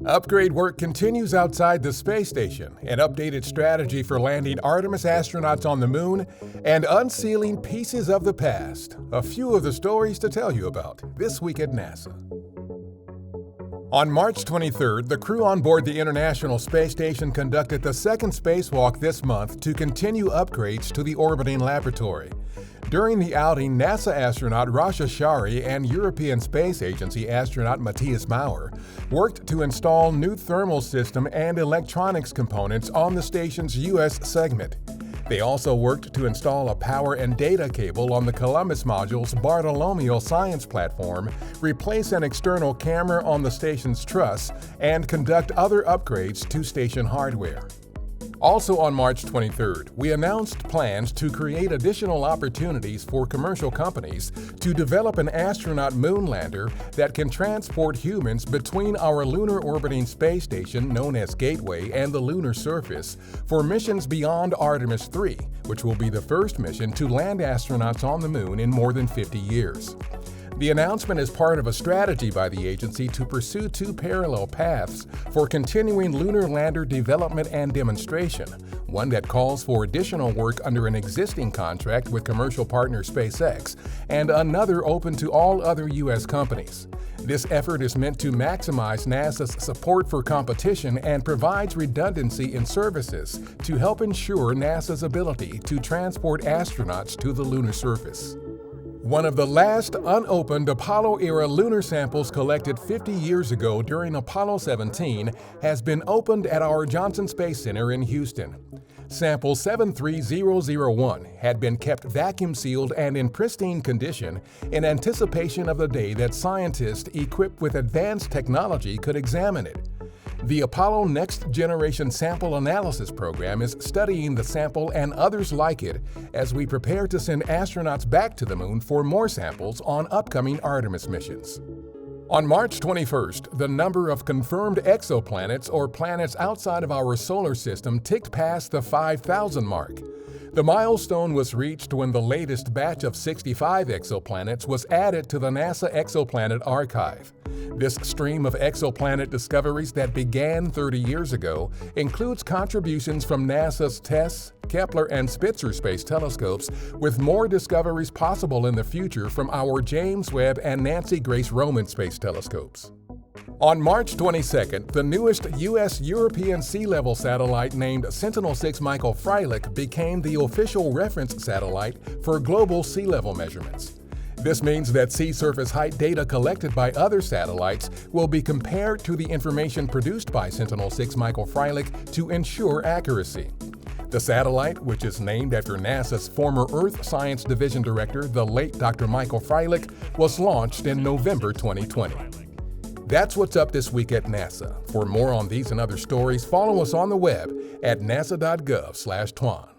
Upgrade work continues outside the space station, an updated strategy for landing Artemis astronauts on the moon, and unsealing pieces of the past. A few of the stories to tell you about this week at NASA. On March 23rd, the crew on board the International Space Station conducted the second spacewalk this month to continue upgrades to the orbiting laboratory. During the outing, NASA astronaut Rasha Shari and European Space Agency astronaut Matthias Maurer worked to install new thermal system and electronics components on the station's U.S. segment. They also worked to install a power and data cable on the Columbus module's Bartolomeo science platform, replace an external camera on the station's truss, and conduct other upgrades to station hardware. Also on March 23rd, we announced plans to create additional opportunities for commercial companies to develop an astronaut moon lander that can transport humans between our lunar orbiting space station known as Gateway and the lunar surface for missions beyond Artemis 3, which will be the first mission to land astronauts on the moon in more than 50 years. The announcement is part of a strategy by the agency to pursue two parallel paths for continuing lunar lander development and demonstration, one that calls for additional work under an existing contract with commercial partner SpaceX, and another open to all other U.S. companies. This effort is meant to maximize NASA's support for competition and provides redundancy in services to help ensure NASA's ability to transport astronauts to the lunar surface. One of the last unopened Apollo-era lunar samples collected 50 years ago during Apollo 17 has been opened at our Johnson Space Center in Houston. Sample 73001 had been kept vacuum-sealed and in pristine condition in anticipation of the day that scientists equipped with advanced technology could examine it. The Apollo Next Generation Sample Analysis Program is studying the sample and others like it as we prepare to send astronauts back to the moon for more samples on upcoming Artemis missions. On March 21st, the number of confirmed exoplanets or planets outside of our solar system ticked past the 5,000 mark. The milestone was reached when the latest batch of 65 exoplanets was added to the NASA Exoplanet Archive. This stream of exoplanet discoveries that began 30 years ago includes contributions from NASA's TESS, Kepler, and Spitzer space telescopes, with more discoveries possible in the future from our James Webb and Nancy Grace Roman space telescopes. On March 22nd, the newest U.S.-European sea level satellite named Sentinel-6 Michael Freilich became the official reference satellite for global sea level measurements. This means that sea surface height data collected by other satellites will be compared to the information produced by Sentinel-6 Michael Freilich to ensure accuracy. The satellite, which is named after NASA's former Earth Science Division Director, the late Dr. Michael Freilich, was launched in November 2020. That's what's up this week at NASA. For more on these and other stories, follow us on the web at nasa.gov/twan.